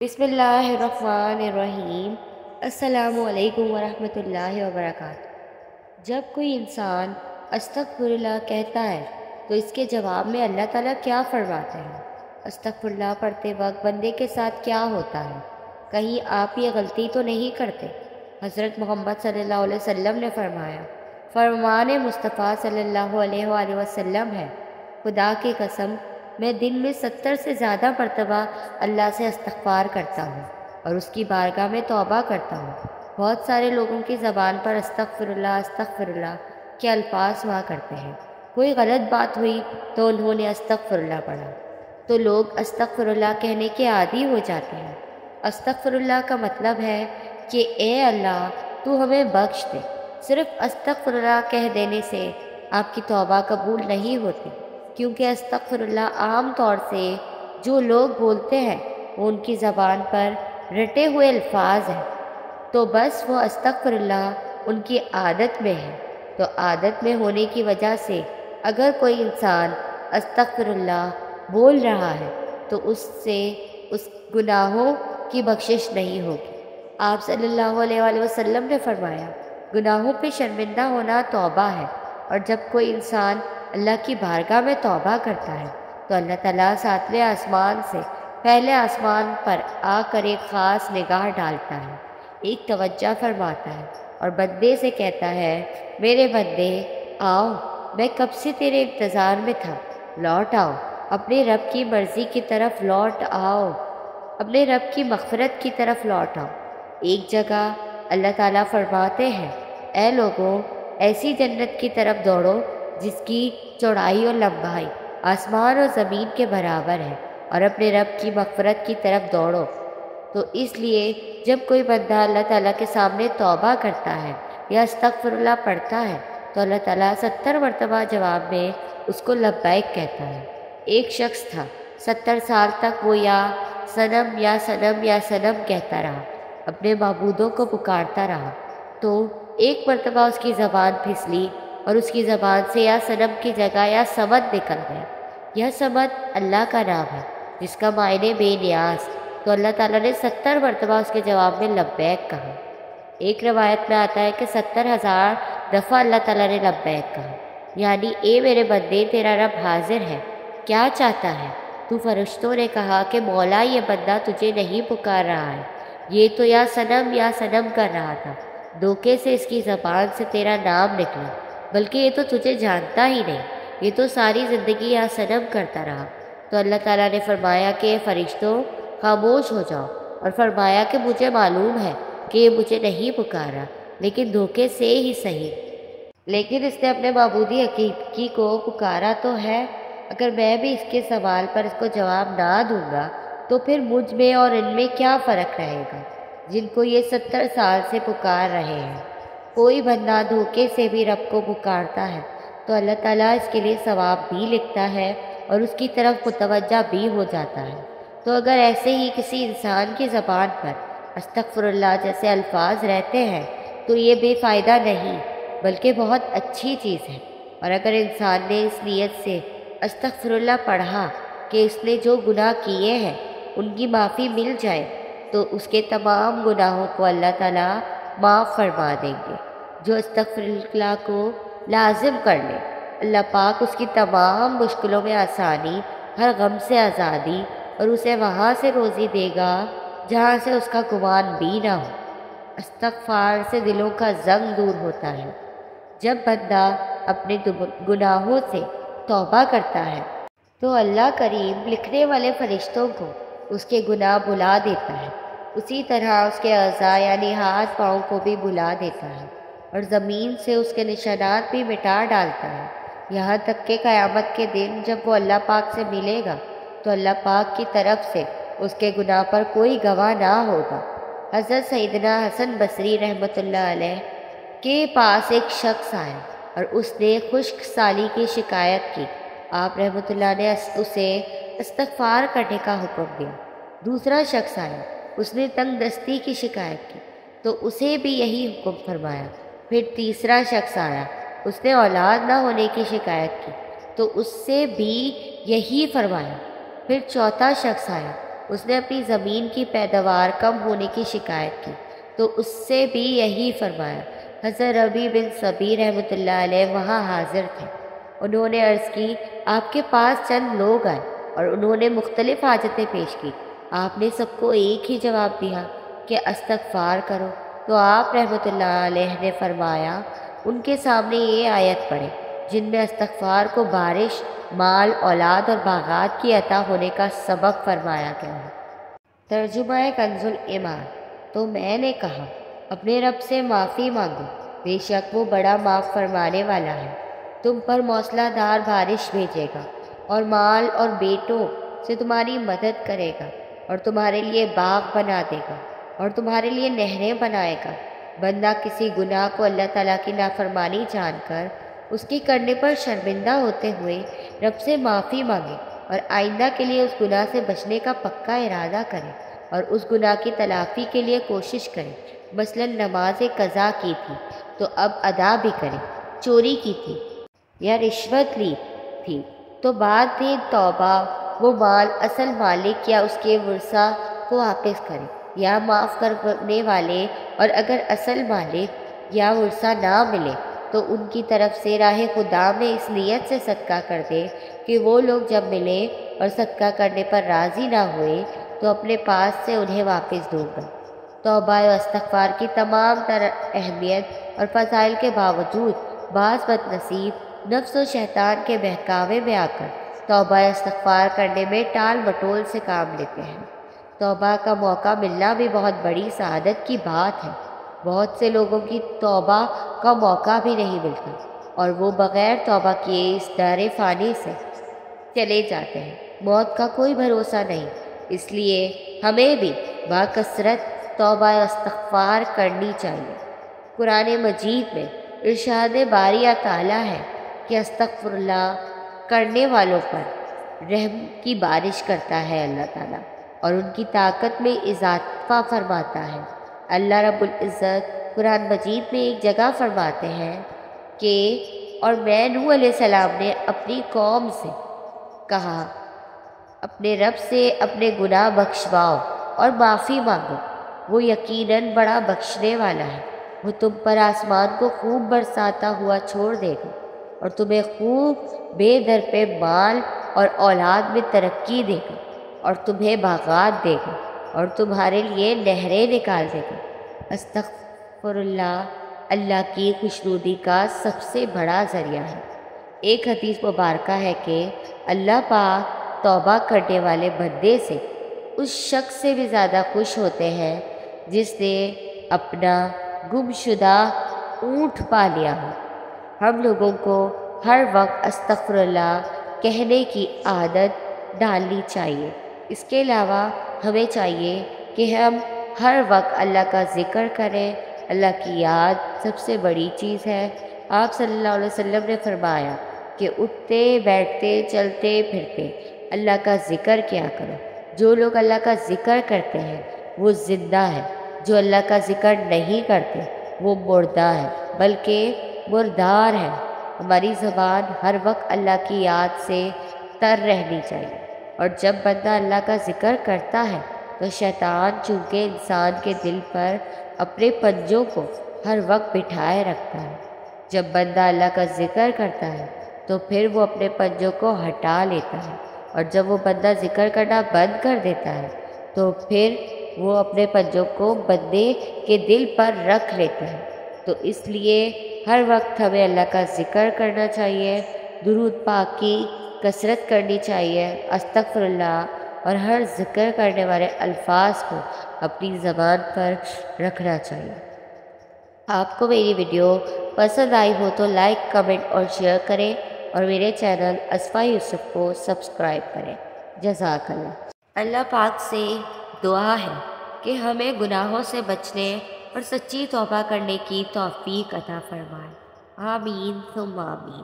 بسم اللہ الرحمن الرحیم۔ السلام علیکم ورحمۃ اللہ وبرکاتہ۔ جب کوئی انسان استغفر اللہ کہتا ہے تو اس کے جواب میں اللہ تعالیٰ کیا فرماتے ہیں؟ استغفر اللہ پڑھتے وقت بندے کے ساتھ کیا ہوتا ہے؟ کہیں آپ یہ غلطی تو نہیں کرتے؟ حضرت محمد صلی اللہ علیہ وسلم نے فرمایا، فرمان مصطفیٰ صلی اللہ علیہ وآلہ وسلم ہے، خدا کی قسم میں دن میں 70 سے زیادہ مرتبہ اللہ سے استغفار کرتا ہوں اور اس کی بارگاہ میں توبہ کرتا ہوں۔ بہت سارے لوگوں کی زبان پر استغفر اللہ کے الفاظ ہوا کرتے ہیں۔ کوئی غلط بات ہوئی تو انہوں نے استغفر اللہ پڑھا تو لوگ استغفر اللہ کہنے کے عادی ہو جاتے ہیں۔ استغفر اللہ کا مطلب ہے کہ اے اللہ تو ہمیں بخش دے۔ صرف استغفر اللہ کہہ دینے سے آپ کی توبہ قبول نہیں ہوتی، کیونکہ استغفر اللہ عام طور سے جو لوگ بولتے ہیں وہ ان کی زبان پر رٹے ہوئے الفاظ ہیں، تو بس وہ استغفر اللہ ان کی عادت میں ہے۔ تو عادت میں ہونے کی وجہ سے اگر کوئی انسان استغفر اللہ بول رہا ہے تو اس سے اس گناہوں کی بخشش نہیں ہوگی۔ آپ صلی اللہ علیہ وآلہ وسلم نے فرمایا، گناہوں پہ شرمندہ ہونا توبہ ہے، اور جب کوئی انسان اللہ کی بارگاہ میں توبہ کرتا ہے تو اللہ تعالیٰ ساتویں آسمان سے پہلے آسمان پر آ کر ایک خاص نگاہ ڈالتا ہے، ایک توجہ فرماتا ہے اور بندے سے کہتا ہے، میرے بندے آؤ، میں کب سے تیرے انتظار میں تھا، لوٹ آؤ، اپنے رب کی مرضی کی طرف لوٹ آؤ، اپنے رب کی مغفرت کی طرف لوٹ آؤ۔ ایک جگہ اللہ تعالیٰ فرماتے ہیں، اے لوگوں، ایسی جنت کی طرف دوڑو جس کی چوڑائی اور لمبائی آسمان اور زمین کے برابر ہے، اور اپنے رب کی مغفرت کی طرف دوڑو۔ تو اس لیے جب کوئی بندہ اللہ تعالیٰ کے سامنے توبہ کرتا ہے یا استغفر اللہ پڑھتا ہے تو اللہ تعالیٰ 70 مرتبہ جواب میں اس کو لبیک کہتا ہے۔ ایک شخص تھا، 70 سال تک وہ یا صنم یا صنم یا صنم کہتا رہا، اپنے معبودوں کو پکارتا رہا، تو ایک مرتبہ اس کی زبان پھسلی اور اس کی زبان سے یا صنم کی جگہ یا صمد نکل گیا۔ یہ صمد اللہ کا نام ہے جس کا معنی بے نیاز، تو اللہ تعالیٰ نے 70 مرتبہ اس کے جواب میں لبیک کہا۔ ایک روایت میں آتا ہے کہ 70,000 دفعہ اللہ تعالیٰ نے لبیک کہا، یعنی اے میرے بندے، تیرا رب حاضر ہے، کیا چاہتا ہے؟ تو فرشتوں نے کہا کہ مولا، یہ بندہ تجھے نہیں پکار رہا ہے، یہ تو یا صنم کر رہا تھا، دھوکے سے اس کی زبان سے تیرا نام نکلا، بلکہ یہ تو تجھے جانتا ہی نہیں، یہ تو ساری زندگی یا صنم کرتا رہا۔ تو اللہ تعالیٰ نے فرمایا کہ فرشتوں خاموش ہو جاؤ، اور فرمایا کہ مجھے معلوم ہے کہ یہ مجھے نہیں پکارا، لیکن دھوکے سے ہی صحیح، لیکن اس نے اپنے معبودی حقیقی کو پکارا تو ہے۔ اگر میں بھی اس کے سوال پر اس کو جواب نہ دوں گا تو پھر مجھ میں اور ان میں کیا فرق رہے گا جن کو یہ 70 سال سے پکار رہے ہیں۔ کوئی بندہ دھوکے سے بھی رب کو پکارتا ہے تو اللہ تعالیٰ اس کے لیے ثواب بھی لکھتا ہے اور اس کی طرف متوجہ بھی ہو جاتا ہے۔ تو اگر ایسے ہی کسی انسان کی زبان پر استغفر اللہ جیسے الفاظ رہتے ہیں تو یہ بے فائدہ نہیں بلکہ بہت اچھی چیز ہے، اور اگر انسان نے اس نیت سے استغفر اللہ پڑھا کہ اس نے جو گناہ کیے ہیں ان کی معافی مل جائے تو اس کے تمام گناہوں کو اللہ تعالیٰ معاف فرما دیں گے۔ جو استغفر اللہ کو لازم کر لے، اللہ پاک اس کی تمام مشکلوں میں آسانی، ہر غم سے آزادی اور اسے وہاں سے روزی دے گا جہاں سے اس کا گمان بھی نہ ہو۔ استغفار سے دلوں کا زنگ دور ہوتا ہے۔ جب بندہ اپنے گناہوں سے توبہ کرتا ہے تو اللہ کریم لکھنے والے فرشتوں کو اس کے گناہ بھلا دیتا ہے، اسی طرح اس کے اعضاء یعنی ہاتھ پاؤں کو بھی بھلا دیتا ہے، اور زمین سے اس کے نشانات بھی مٹا ڈالتا ہے، یہاں تک کہ قیامت کے دن جب وہ اللہ پاک سے ملے گا تو اللہ پاک کی طرف سے اس کے گناہ پر کوئی گواہ نہ ہوگا۔ حضرت سیدنا حسن بصری رحمۃ اللہ علیہ کے پاس ایک شخص آیا اور اس نے خشک سالی کی شکایت کی۔ آپ رحمۃ اللہ نے اسے استغفار کرنے کا حکم دیا۔ دوسرا شخص آیا، اس نے تنگ دستی کی شکایت کی تو اسے بھی یہی حکم فرمایا۔ پھر تیسرا شخص آیا، اس نے اولاد نہ ہونے کی شکایت کی تو اس سے بھی یہی فرمایا۔ پھر چوتھا شخص آیا، اس نے اپنی زمین کی پیداوار کم ہونے کی شکایت کی تو اس سے بھی یہی فرمایا۔ حضرت ربیع بن صبیح رحمۃ اللہ علیہ وہاں حاضر تھے۔ انہوں نے عرض کی، آپ کے پاس چند لوگ آئے اور انہوں نے مختلف حاجتیں پیش کی۔ آپ نے سب کو ایک ہی جواب دیا کہ استغفار کرو، تو آپ رحمۃ اللہ علیہ نے فرمایا، ان کے سامنے یہ آیت پڑھے جن میں استغفار کو بارش، مال، اولاد اور باغات کی عطا ہونے کا سبب فرمایا گیا ہے۔ ترجمہ کنز الایمان۔ تو میں نے کہا، اپنے رب سے معافی مانگو، بے شک وہ بڑا معاف فرمانے والا ہے۔ تم پر موسلا دھار بارش بھیجے گا اور مال اور بیٹوں سے تمہاری مدد کرے گا اور تمہارے لیے باغ بنا دے گا اور تمہارے لیے نہریں بنائے گا۔ بندہ کسی گناہ کو اللہ تعالیٰ کی نافرمانی جان کر اس کے کرنے پر شرمندہ ہوتے ہوئے رب سے معافی مانگے اور آئندہ کے لیے اس گناہ سے بچنے کا پکا ارادہ کرے اور اس گناہ کی تلافی کے لیے کوشش کرے۔ مثلا نماز قضا کی تھی تو اب ادا بھی کرے، چوری کی تھی یا رشوت لی تھی تو بعد میں توبہ وہ مال اصل مالک یا اس کے ورثہ کو واپس کرے یا معاف کرنے والے، اور اگر اصل مالک یا ورثہ نہ ملے تو ان کی طرف سے راہ خدا میں اس نیت سے صدقہ کر دے کہ وہ لوگ جب ملے اور صدقہ کرنے پر راضی نہ ہوئے تو اپنے پاس سے انہیں واپس دوں گا۔ توبہ و استغفار کی تمام تر اہمیت اور فضائل کے باوجود بعض بد نصیب نفس و شیطان کے بہکاوے میں آ کر توبہ استغفار کرنے میں ٹال مٹول سے کام لیتے ہیں۔ توبہ کا موقع ملنا بھی بہت بڑی سعادت کی بات ہے۔ بہت سے لوگوں کی توبہ کا موقع بھی نہیں ملتا اور وہ بغیر توبہ کیے اس دار فانی سے چلے جاتے ہیں۔ موت کا کوئی بھروسہ نہیں، اس لیے ہمیں بھی باکثرت توبہ استغفار کرنی چاہیے۔ قرآن مجید میں ارشاد باری تعالیٰ ہے کہ استغفر اللہ کرنے والوں پر رحم کی بارش کرتا ہے اللہ تعالیٰ اور ان کی طاقت میں اضافہ فرماتا ہے۔ اللہ رب العزت قرآن مجید میں ایک جگہ فرماتے ہیں کہ اور میں نوح علیہ السلام نے اپنی قوم سے کہا، اپنے رب سے اپنے گناہ بخشواؤ اور معافی مانگو، وہ یقیناً بڑا بخشنے والا ہے۔ وہ تم پر آسمان کو خوب برساتا ہوا چھوڑ دے گا اور تمہیں خوب بے در پہ مال اور اولاد میں ترقی دے گا اور تمہیں باغات دے گا اور تمہارے لیے نہریں نکال دے گا۔ استغفر اللہ کی خوشنودی کا سب سے بڑا ذریعہ ہے۔ ایک حدیث مبارکہ ہے کہ اللہ پاک توبہ کرنے والے بندے سے اس شخص سے بھی زیادہ خوش ہوتے ہیں جس نے اپنا گم شدہ اونٹ پا لیا ہو۔ ہم لوگوں کو ہر وقت استغفر اللہ کہنے کی عادت ڈالنی چاہیے۔ اس کے علاوہ ہمیں چاہیے کہ ہم ہر وقت اللہ کا ذکر کریں۔ اللہ کی یاد سب سے بڑی چیز ہے۔ آپ صلی اللہ علیہ وسلم نے فرمایا کہ اٹھتے بیٹھتے چلتے پھرتے اللہ کا ذکر کیا کرو۔ جو لوگ اللہ کا ذکر کرتے ہیں وہ زندہ ہے، جو اللہ کا ذکر نہیں کرتے وہ مردہ ہے، بلکہ مردار ہے۔ ہماری زبان ہر وقت اللہ کی یاد سے تر رہنی چاہیے، اور جب بندہ اللہ کا ذکر کرتا ہے تو شیطان چونکہ انسان کے دل پر اپنے پنجوں کو ہر وقت بٹھائے رکھتا ہے، جب بندہ اللہ کا ذکر کرتا ہے تو پھر وہ اپنے پنجوں کو ہٹا لیتا ہے، اور جب وہ بندہ ذکر کرنا بند کر دیتا ہے تو پھر وہ اپنے پنجوں کو بندے کے دل پر رکھ لیتا ہے۔ تو اس لیے ہر وقت ہمیں اللہ کا ذکر کرنا چاہیے، درود پاک کی کثرت کرنی چاہیے، استغفر اللہ اور ہر ذکر کرنے والے الفاظ کو اپنی زبان پر رکھنا چاہیے۔ آپ کو میری ویڈیو پسند آئی ہو تو لائک، کمنٹ اور شیئر کریں، اور میرے چینل اصفیٰ یوسف کو سبسکرائب کریں۔ جزاک اللہ۔ اللہ پاک سے دعا ہے کہ ہمیں گناہوں سے بچنے اور سچی توبہ کرنے کی توفیق عطا فرمائے۔ آمین ثم آمین۔